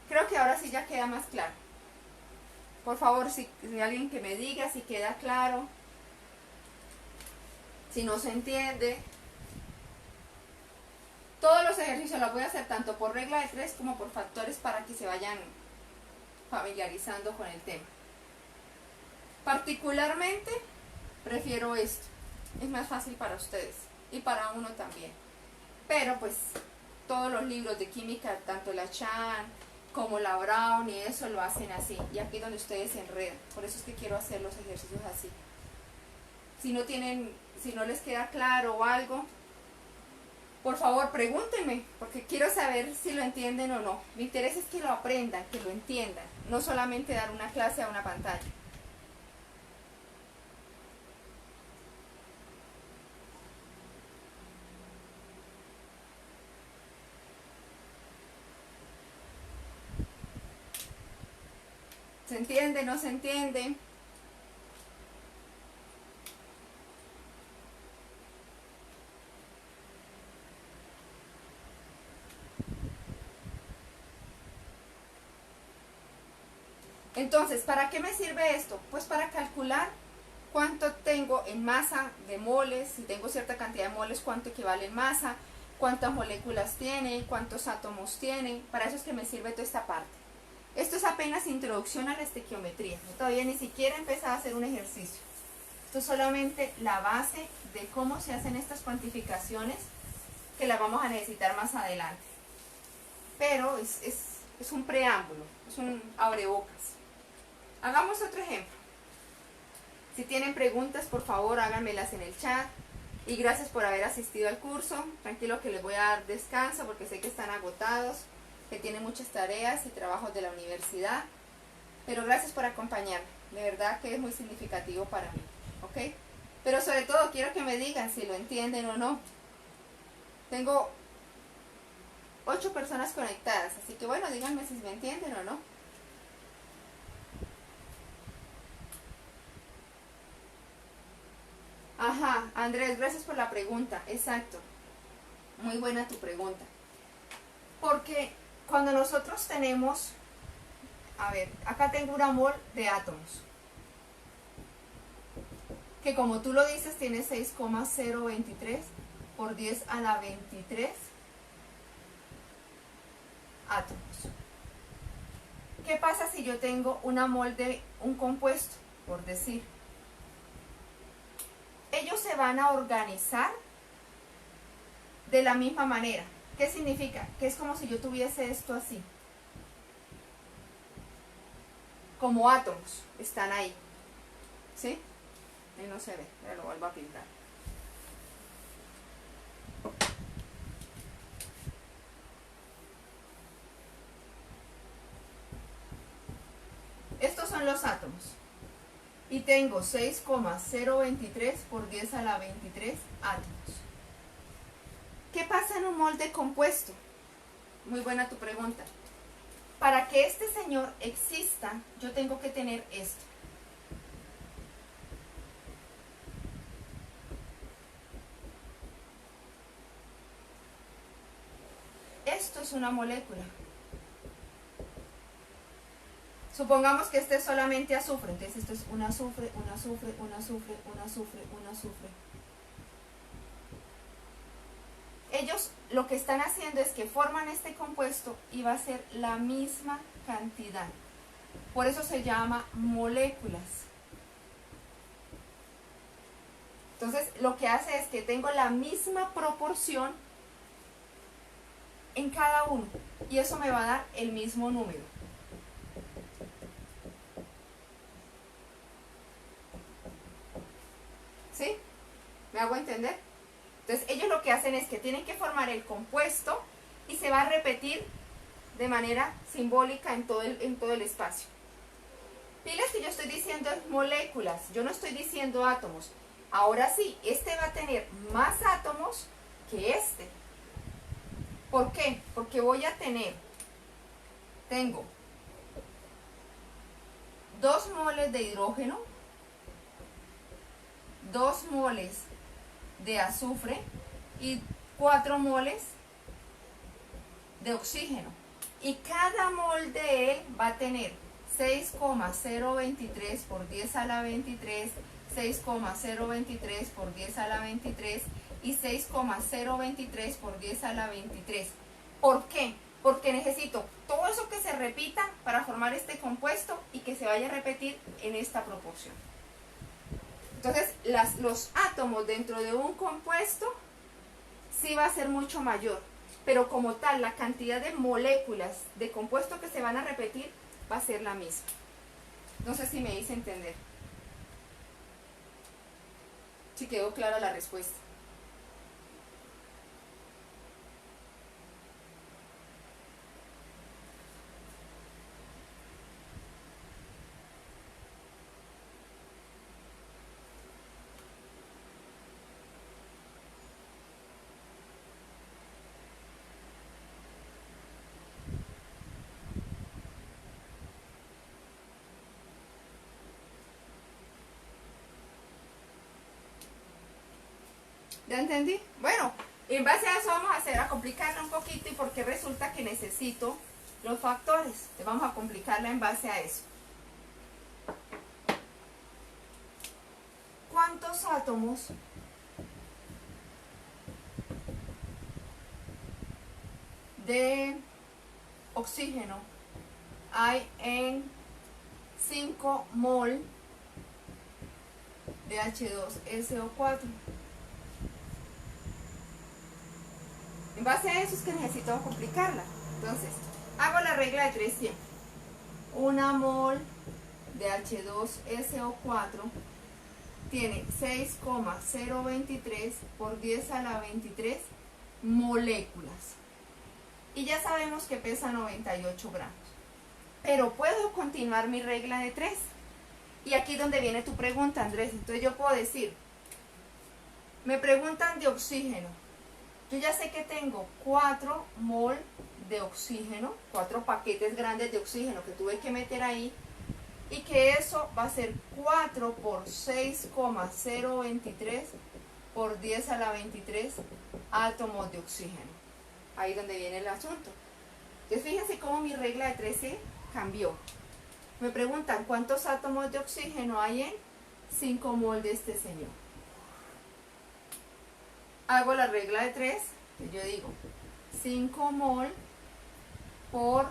[SPEAKER 1] Creo que ahora sí ya queda más claro. Por favor, si alguien que me diga si queda claro, si no se entiende. Todos los ejercicios los voy a hacer tanto por regla de 3 como por factores para que se vayan familiarizando con el tema. Particularmente prefiero esto, es más fácil para ustedes y para uno también, pero pues todos los libros de química, tanto la Chan como la Brown y eso lo hacen así, y aquí es donde ustedes se enredan. Por eso es que quiero hacer los ejercicios así. Si no les queda claro o algo, por favor pregúntenme, porque quiero saber si lo entienden o no. Mi interés es que lo aprendan, que lo entiendan, no solamente dar una clase a una pantalla. ¿Se entiende? ¿No se entiende? Entonces, ¿para qué me sirve esto? Pues para calcular cuánto tengo en masa de moles, si tengo cierta cantidad de moles, cuánto equivale en masa, cuántas moléculas tiene, cuántos átomos tiene. Para eso es que me sirve toda esta parte. Esto es apenas introducción a la estequiometría. Yo todavía ni siquiera he empezado a hacer un ejercicio. Esto es solamente la base de cómo se hacen estas cuantificaciones, que las vamos a necesitar más adelante. Pero es un preámbulo, es un abrebocas. Hagamos otro ejemplo. Si tienen preguntas, por favor, háganmelas en el chat. Y gracias por haber asistido al curso. Tranquilo que les voy a dar descanso porque sé que están agotados, que tienen muchas tareas y trabajos de la universidad. Pero gracias por acompañarme. De verdad que es muy significativo para mí. ¿Ok? Pero sobre todo quiero que me digan si lo entienden o no. Tengo 8 personas conectadas. Así que bueno, díganme si me entienden o no. Ajá, Andrés, gracias por la pregunta. Exacto. Muy buena tu pregunta. Porque cuando nosotros tenemos, a ver, acá tengo una mol de átomos, que como tú lo dices tiene 6,023 por 10 a la 23 átomos. ¿Qué pasa si yo tengo una mol de un compuesto, por decir? Ellos se van a organizar de la misma manera. ¿Qué significa? Que es como si yo tuviese esto así. Como átomos están ahí. ¿Sí? Ahí no se ve, pero lo vuelvo a pintar. Estos son los átomos. Y tengo 6,023 por 10 a la 23 átomos. ¿Qué pasa en un molde compuesto? Muy buena tu pregunta. Para que este señor exista, yo tengo que tener esto. Esto es una molécula. Supongamos que este es solamente azufre, entonces esto es un azufre, un azufre, un azufre, un azufre, un azufre. lo que están haciendo es que forman este compuesto y va a ser la misma cantidad. Por eso se llama moléculas. Entonces, lo que hace es que tengo la misma proporción en cada uno. Y eso me va a dar el mismo número. ¿Sí? ¿Me hago entender? Entonces, ellos lo que hacen es que tienen que formar el compuesto y se va a repetir de manera simbólica en todo el espacio. Pilas que yo estoy diciendo es moléculas, yo no estoy diciendo átomos. Ahora sí, este va a tener más átomos que este. ¿Por qué? Porque tengo 2 moles de hidrógeno, 2 moles de azufre y 4 moles de oxígeno. Y cada mol de él va a tener 6,023 por 10 a la 23, 6,023 por 10 a la 23 y 6,023 por 10 a la 23. ¿Por qué? Porque necesito todo eso que se repita para formar este compuesto y que se vaya a repetir en esta proporción. Entonces, los átomos dentro de un compuesto sí va a ser mucho mayor, pero como tal, la cantidad de moléculas de compuesto que se van a repetir va a ser la misma. No sé si me hice entender. Si quedó clara la respuesta. ¿Ya entendí? Bueno, en base a eso vamos a complicarla un poquito y porque resulta que necesito los factores. Entonces vamos a complicarla en base a eso. ¿Cuántos átomos de oxígeno hay en 5 mol de H2SO4? En base a eso es que necesito complicarla. Entonces, hago la regla de 3 siempre. 1 mol de H2SO4 tiene 6,023 por 10 a la 23 moléculas. Y ya sabemos que pesa 98 gramos. Pero puedo continuar mi regla de 3. Y aquí es donde viene tu pregunta, Andrés. Entonces yo puedo decir, me preguntan de oxígeno. Yo ya sé que tengo 4 mol de oxígeno, 4 paquetes grandes de oxígeno que tuve que meter ahí, y que eso va a ser 4 por 6,023 por 10 a la 23 átomos de oxígeno. Ahí es donde viene el asunto. Entonces fíjense cómo mi regla de 13 cambió. Me preguntan cuántos átomos de oxígeno hay en 5 mol de este señor. Hago la regla de 3, que yo digo 5 mol por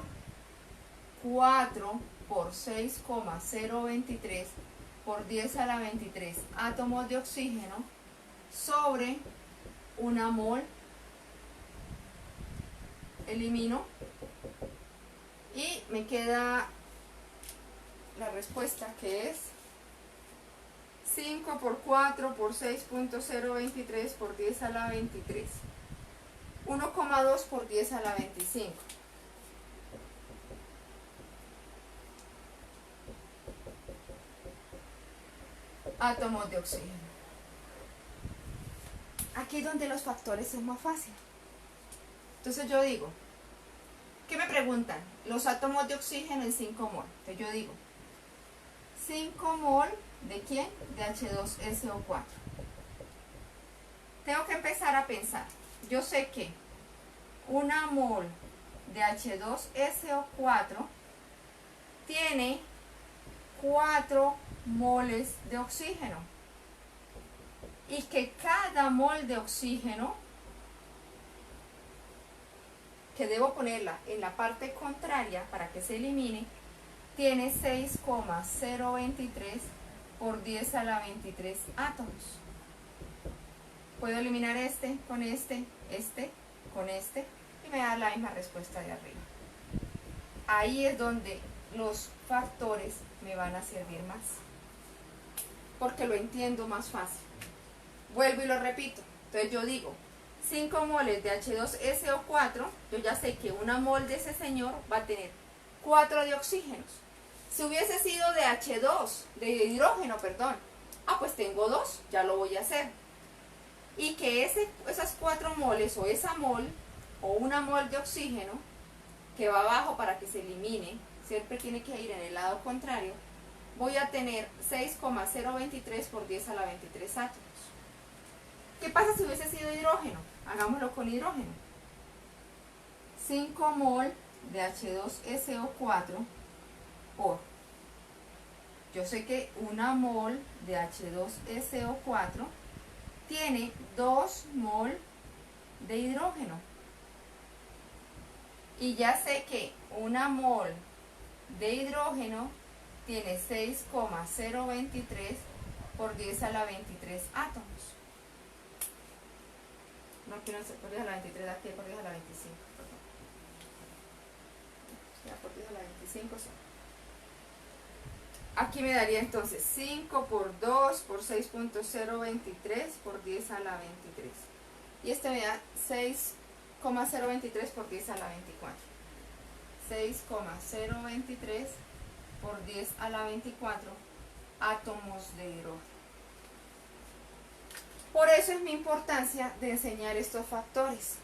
[SPEAKER 1] 4 por 6,023 por 10 a la 23 átomos de oxígeno sobre 1 mol. Elimino y me queda la respuesta, que es 5 por 4 por 6,023 por 10 a la 23. 1,2 por 10 a la 25. Átomos de oxígeno. Aquí es donde los factores son más fáciles. Entonces yo digo, ¿qué me preguntan? Los átomos de oxígeno en 5 mol. Entonces yo digo, 5 mol ¿de quién? De H2SO4. Tengo que empezar a pensar. Yo sé que 1 mol de H2SO4 tiene 4 moles de oxígeno. Y que cada mol de oxígeno que debo ponerla en la parte contraria para que se elimine, tiene 6,023 por 10 a la 23 átomos. Puedo eliminar este con este con este y me da la misma respuesta de arriba. Ahí es donde los factores me van a servir más, porque lo entiendo más fácil. Vuelvo y lo repito. Entonces yo digo 5 moles de H2SO4, yo ya sé que una mol de ese señor va a tener 4 de oxígenos. Si hubiese sido de H2, de hidrógeno, perdón, pues tengo 2, ya lo voy a hacer. Y que esas 4 moles o esa mol o una mol de oxígeno que va abajo para que se elimine, siempre tiene que ir en el lado contrario, voy a tener 6,023 por 10 a la 23 átomos. ¿Qué pasa si hubiese sido hidrógeno? Hagámoslo con hidrógeno. 5 mol de H2SO4 por, yo sé que una mol de H2SO4 tiene 2 mol de hidrógeno. Y ya sé que una mol de hidrógeno tiene 6,023 por 10 a la 23 átomos. No, aquí no se por 10 a la 23, aquí por 10 a la 25. Perdón. Ya por 10 a la 25 son. Aquí me daría entonces 5 por 2 por 6,023 por 10 a la 23. Y este me da 6,023 por 10 a la 24. 6,023 por 10 a la 24 átomos de hidrógeno. Por eso es mi importancia de enseñar estos factores.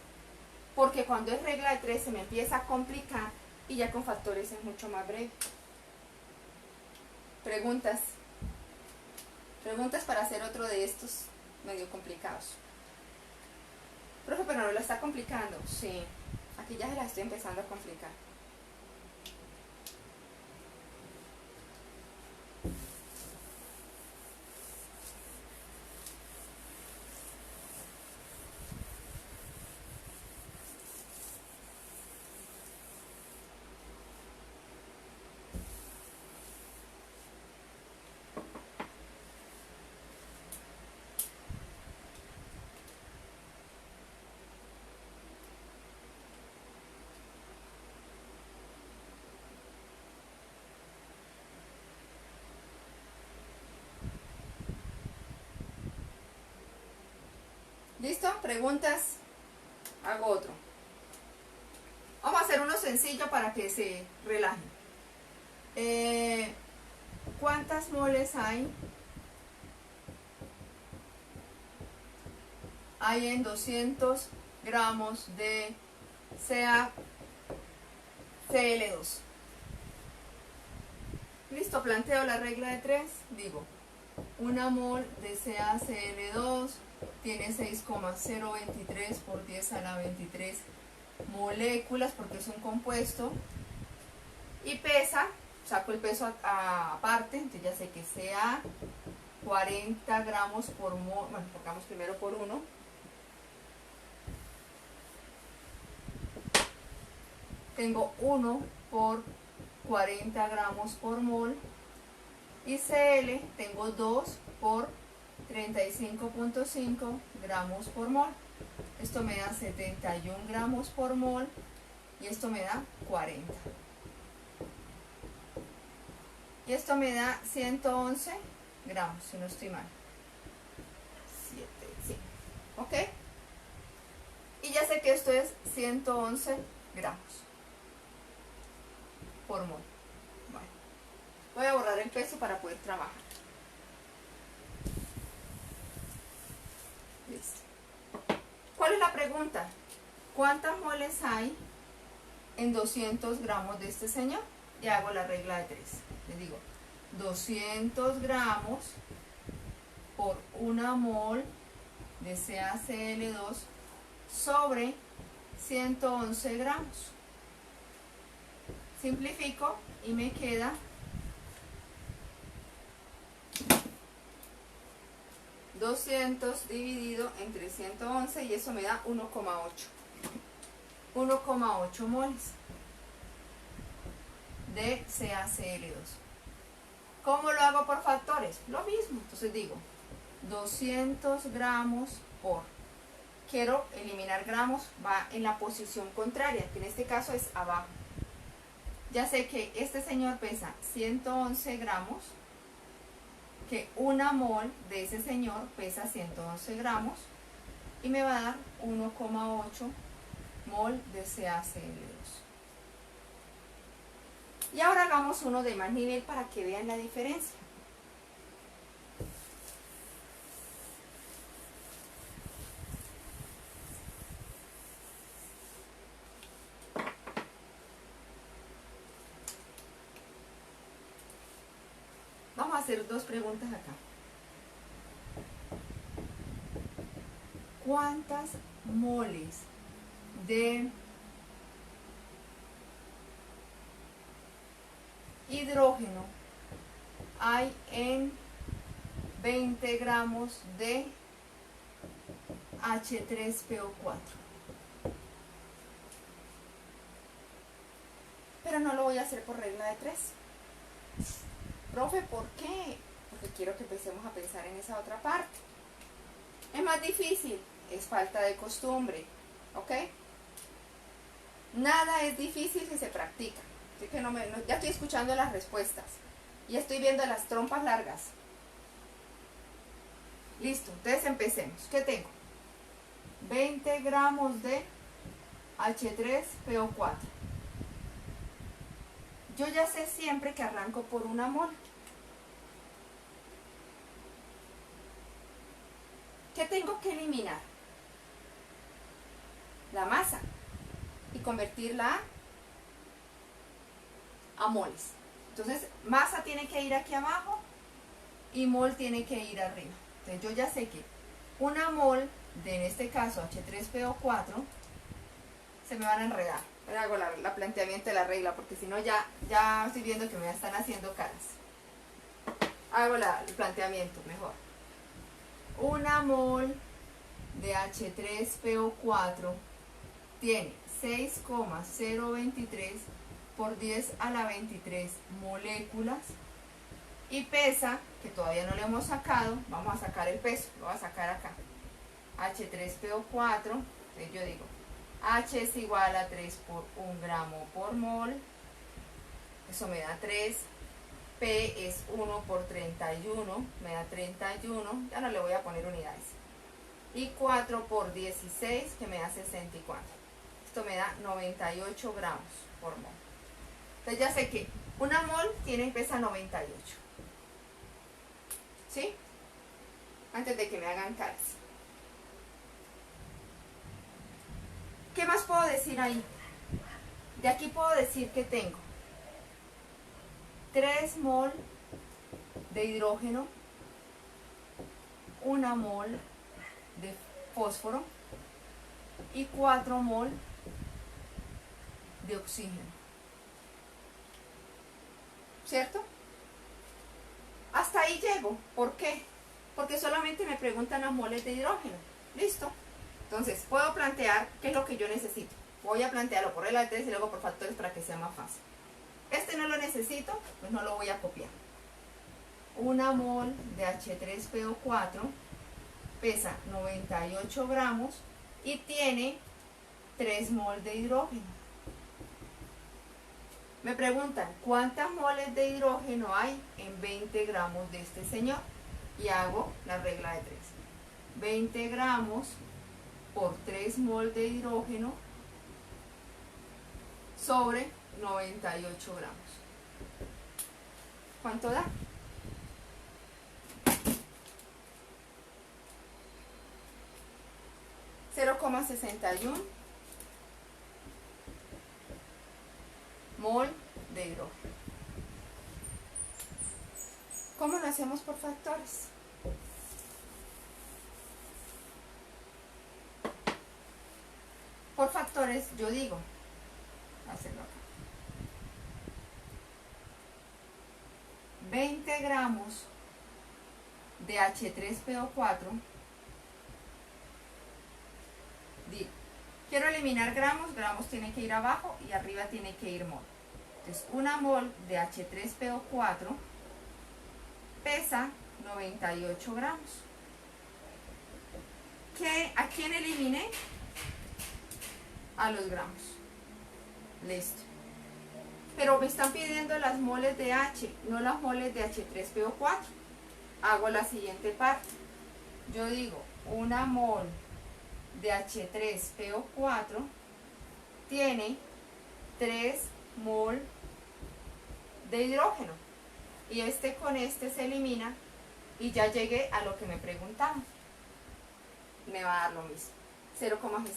[SPEAKER 1] Porque cuando es regla de 3 se me empieza a complicar y ya con factores es mucho más breve. Preguntas. Preguntas para hacer otro de estos medio complicados. Profe, pero no lo está complicando. Sí, aquí ya se las estoy empezando a complicar. ¿Listo? ¿Preguntas? Hago otro. Vamos a hacer uno sencillo para que se relajen. ¿Cuántas moles hay? Hay en 200 gramos de CaCl2. Listo, planteo la regla de 3. Digo, una mol de CaCl2 tiene 6,023 por 10 a la 23 moléculas porque es un compuesto y pesa, saco el peso aparte, entonces ya sé que sea 40 gramos por mol, bueno, pongamos primero por 1, tengo 1 por 40 gramos por mol y Cl tengo 2 por 35,5 gramos por mol. Esto me da 71 gramos por mol y esto me da 40. Y esto me da 111 gramos, si no estoy mal. 7, sí. ¿Ok? Y ya sé que esto es 111 gramos por mol. Bueno, voy a borrar el peso para poder trabajar. Listo. ¿Cuál es la pregunta? ¿Cuántas moles hay en 200 gramos de este señor? Y hago la regla de 3. Le digo 200 gramos por una mol de CaCl2 sobre 111 gramos. Simplifico y me queda 200 dividido entre 111 y eso me da 1,8. 1,8 moles de CaCl2. ¿Cómo lo hago por factores? Lo mismo, entonces digo 200 gramos por, quiero eliminar gramos, va en la posición contraria, que en este caso es abajo. Ya sé que este señor pesa 111 gramos, que una mol de ese señor pesa 111 gramos y me va a dar 1,8 mol de CaCl2. Y ahora hagamos uno de más nivel para que vean la diferencia. Vamos a hacer dos preguntas acá. ¿Cuántas moles de hidrógeno hay en 20 gramos de H3PO4? Pero no lo voy a hacer por regla de 3. Profe, ¿por qué? Porque quiero que empecemos a pensar en esa otra parte. Es más difícil, es falta de costumbre, ¿ok? Nada es difícil si se practica. Así que ya estoy escuchando las respuestas y estoy viendo las trompas largas. Listo, entonces empecemos. ¿Qué tengo? 20 gramos de H3PO4. Yo ya sé siempre que arranco por una mol. ¿Qué tengo que eliminar? La masa y convertirla a moles. Entonces, masa tiene que ir aquí abajo y mol tiene que ir arriba. Entonces, yo ya sé que una mol de, en este caso, H3PO4, se me van a enredar. Ahora hago la planteamiento de la regla, porque si no ya estoy viendo que me están haciendo caras. Hago el planteamiento mejor. Una mol de H3PO4 tiene 6,023 por 10 a la 23 moléculas y pesa, que todavía no le hemos sacado, vamos a sacar el peso, lo voy a sacar acá. H3PO4, entonces yo digo H es igual a 3 por 1 gramo por mol, eso me da 3, P es 1 por 31, me da 31, ya no le voy a poner unidades, y 4 por 16, que me da 64, esto me da 98 gramos por mol. Entonces ya sé que una mol pesa 98, ¿sí? Antes de que me hagan caras. ¿Qué más puedo decir ahí? De aquí puedo decir que tengo 3 mol de hidrógeno, 1 mol de fósforo y 4 mol de oxígeno. ¿Cierto? Hasta ahí llego. ¿Por qué? Porque solamente me preguntan los moles de hidrógeno. ¿Listo? Entonces, puedo plantear qué es lo que yo necesito. Voy a plantearlo por regla de 3 y luego por factores para que sea más fácil. Este no lo necesito, pues no lo voy a copiar. 1 mol de H3PO4 pesa 98 gramos y tiene 3 mol de hidrógeno. Me preguntan, ¿cuántas moles de hidrógeno hay en 20 gramos de este señor? Y hago la regla de 3. 20 gramos por 3 mol de hidrógeno sobre 98 gramos. ¿Cuánto da? (0,61 mol de hidrógeno? ¿Cómo lo hacemos por factores? Por factores yo digo, hacerlo acá, 20 gramos de H3PO4, digo Quiero eliminar gramos, gramos tiene que ir abajo y arriba tiene que ir mol. Entonces, una mol de H3PO4 pesa 98 gramos. ¿A quién eliminé? A los gramos. Listo. Pero me están pidiendo las moles de H, no las moles de H3PO4. Hago la siguiente parte. Yo digo, una mol de H3PO4 tiene 3 mol de hidrógeno. Y este con este se elimina y ya llegué a lo que me preguntaban. Me va a dar lo mismo, 0,61.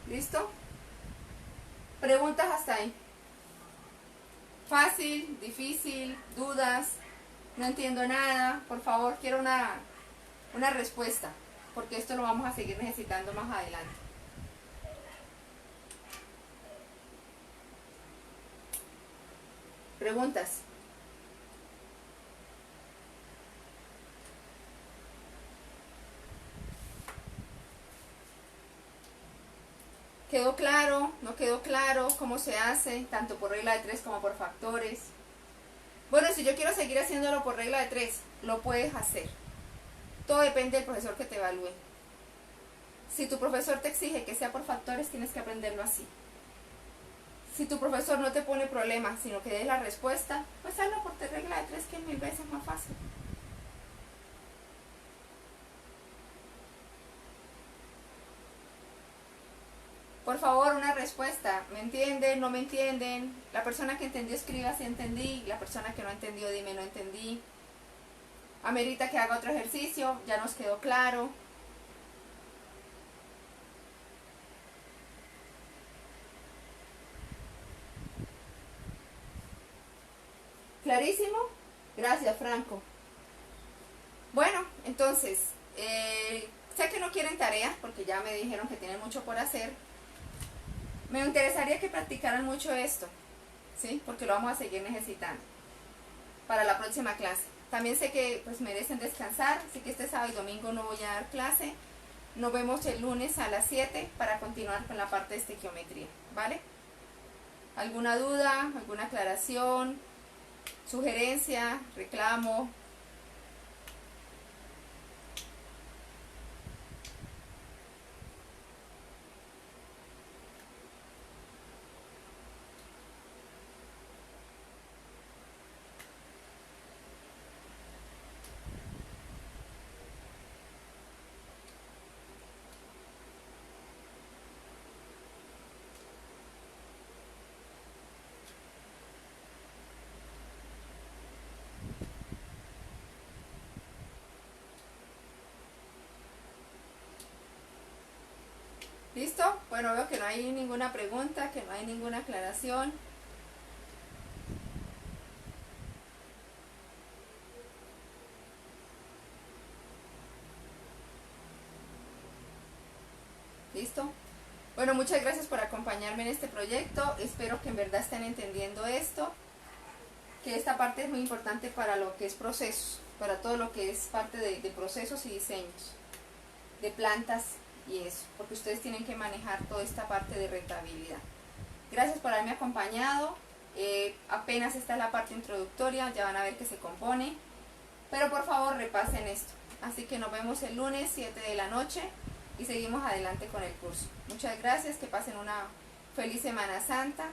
[SPEAKER 1] ¿Listo? ¿Preguntas hasta ahí? ¿Fácil? ¿Difícil? ¿Dudas? ¿No entiendo nada? Por favor, quiero una respuesta, porque esto lo vamos a seguir necesitando más adelante. ¿Preguntas? ¿Quedó claro? ¿No quedó claro cómo se hace? Tanto por regla de 3 como por factores. Bueno, si yo quiero seguir haciéndolo por regla de 3, lo puedes hacer. Todo depende del profesor que te evalúe. Si tu profesor te exige que sea por factores, tienes que aprenderlo así. Si tu profesor no te pone problemas, sino que des la respuesta, pues hazlo por regla de 3, que es 1000 veces más fácil. Por favor, una respuesta. ¿Me entienden? ¿No me entienden? La persona que entendió escriba si entendí. La persona que no entendió dime no entendí. Amerita que haga otro ejercicio. Ya nos quedó claro. ¿Clarísimo? Gracias, Franco. Bueno, entonces, sé que no quieren tareas porque ya me dijeron que tienen mucho por hacer. Me interesaría que practicaran mucho esto, ¿sí? Porque lo vamos a seguir necesitando para la próxima clase. También sé que pues merecen descansar, así que este sábado y domingo no voy a dar clase. Nos vemos el lunes a las 7 para continuar con la parte de estequiometría, ¿vale? ¿Alguna duda, alguna aclaración, sugerencia, reclamo? ¿Listo? Bueno, veo que no hay ninguna pregunta, que no hay ninguna aclaración. ¿Listo? Bueno, muchas gracias por acompañarme en este proyecto. Espero que en verdad estén entendiendo esto, que esta parte es muy importante para lo que es procesos, para todo lo que es parte de procesos y diseños, de plantas y eso, porque ustedes tienen que manejar toda esta parte de rentabilidad. Gracias por haberme acompañado. Apenas esta es la parte introductoria, ya van a ver que se compone, pero por favor repasen esto. Así que nos vemos el lunes 7 de la noche y seguimos adelante con el curso. Muchas gracias, que pasen una feliz Semana Santa,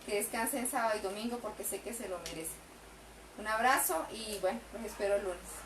[SPEAKER 1] que descansen sábado y domingo porque sé que se lo merecen. Un abrazo y bueno, los espero el lunes.